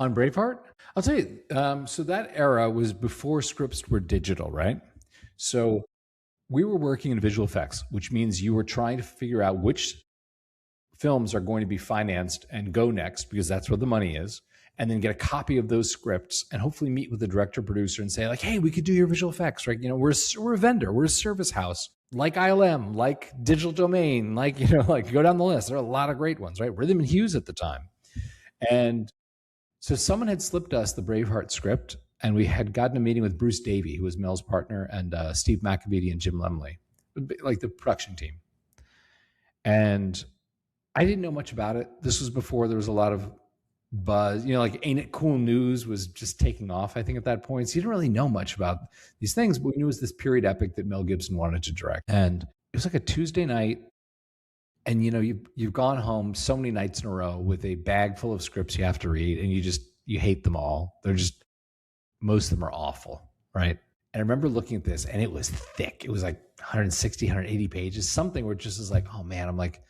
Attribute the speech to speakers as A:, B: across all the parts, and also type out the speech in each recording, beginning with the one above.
A: On Braveheart, I'll tell you. So that era was before scripts were digital, right? So we were working in visual effects, which means you were trying to figure out which films are going to be financed and go next because that's where the money is, and then get a copy of those scripts and hopefully meet with the director producer and say like, hey, we could do your visual effects, right? We're a vendor, we're a service house like ILM, like Digital Domain, like like go down the list. There are a lot of great ones, right? Rhythm and Hughes at the time. And so someone had slipped us the Braveheart script, and we had gotten a meeting with Bruce Davey, who was Mel's partner, and Steve McAveety and Jim Lemley, like the production team. And I didn't know much about it. This was before there was a lot of buzz. Like Ain't It Cool News was just taking off, I think, at that point. So you didn't really know much about these things, but we knew it was this period epic that Mel Gibson wanted to direct. And it was like a Tuesday night. And you've gone home so many nights in a row with a bag full of scripts you have to read, and you hate them all. Most of them are awful, right? And I remember looking at this, and it was thick. It was like 160, 180 pages, something where it just is like, oh man, I'm like,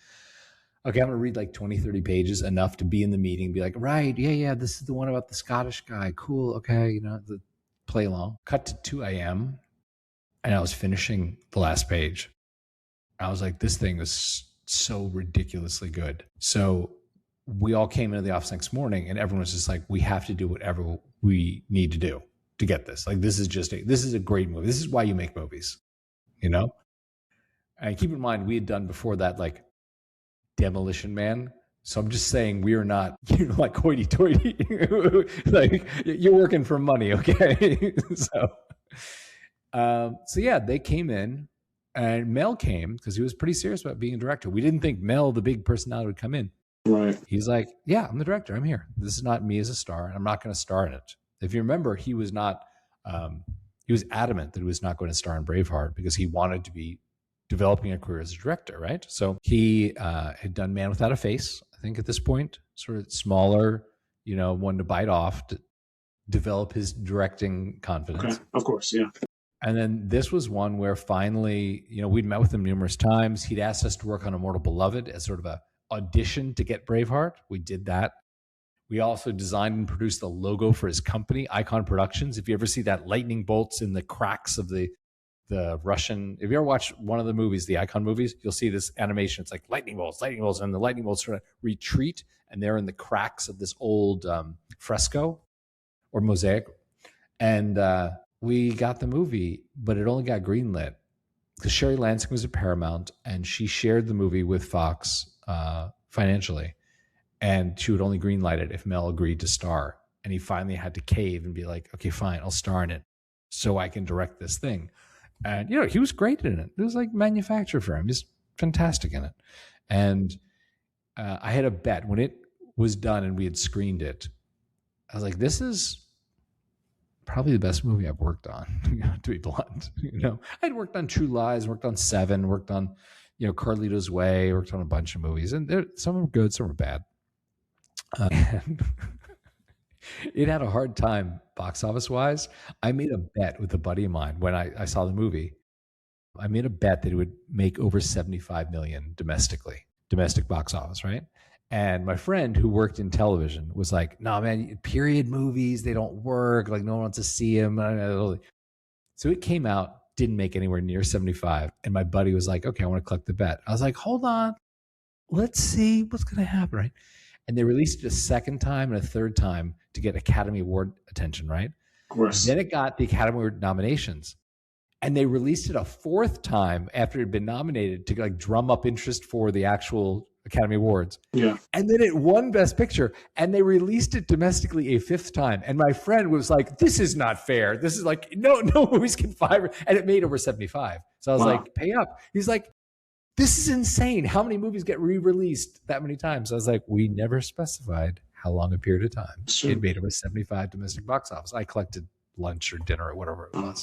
A: okay, I'm going to read like 20, 30 pages, enough to be in the meeting, be like, right, yeah, this is the one about the Scottish guy. Cool, okay, the play along. Cut to 2 a.m., and I was finishing the last page. I was like, this thing is so ridiculously good. So we all came into the office next morning, and everyone was just like, we have to do whatever we need to do to get this. Like, this is a great movie. This is why you make movies, And keep in mind, we had done before that, like Demolition Man. So I'm just saying we are not, like hoity-toity. Like, you're working for money, okay? So yeah, they came in. And Mel came because he was pretty serious about being a director. We didn't think Mel, the big personality, would come in.
B: Right.
A: He's like, yeah, I'm the director. I'm here. This is not me as a star, and I'm not going to star in it. If you remember, he was not, he was adamant that he was not going to star in Braveheart because he wanted to be developing a career as a director, right? So he had done Man Without a Face, I think at this point, sort of smaller, one to bite off to develop his directing confidence.
B: Okay. Of course, yeah.
A: And then this was one where finally, we'd met with him numerous times. He'd asked us to work on Immortal Beloved as sort of a audition to get Braveheart. We did that. We also designed and produced the logo for his company, Icon Productions. If you ever see that lightning bolts in the cracks of the Russian, if you ever watch one of the movies, the Icon movies, you'll see this animation. It's like lightning bolts, and the lightning bolts sort of retreat, and they're in the cracks of this old fresco or mosaic. And we got the movie, but it only got greenlit because Sherry Lansing was at Paramount, and she shared the movie with Fox financially, and she would only greenlight it if Mel agreed to star. And he finally had to cave and be like, okay, fine, I'll star in it so I can direct this thing. And, he was great in it. It was like manufactured for him. He's fantastic in it. And I had a bet when it was done and we had screened it. I was like, this is probably the best movie I've worked on, to be blunt. I'd worked on True Lies, worked on Seven, worked on, Carlito's Way, worked on a bunch of movies, and some were good, some were bad. And it had a hard time box office wise. I made a bet with a buddy of mine when I saw the movie. I made a bet that it would make over 75 million domestic box office, right? And my friend who worked in television was like, no, man, period movies, they don't work. Like, no one wants to see them. So it came out, didn't make anywhere near 75. And my buddy was like, okay, I want to collect the bet. I was like, hold on. Let's see what's going to happen, right? And they released it a second time and a third time to get Academy Award attention, right?
B: Of course.
A: Then it got the Academy Award nominations. And they released it a fourth time after it had been nominated to like drum up interest for the actual Academy Awards.
B: Yeah.
A: And then it won Best Picture, and they released it domestically a fifth time. And my friend was like, this is not fair. This is like, no movies can find. And it made over 75. So I was like, pay up. He's like, this is insane. How many movies get re-released that many times? I was like, we never specified how long a period of time. Sure. It made over 75 domestic box office. I collected lunch or dinner or whatever it was.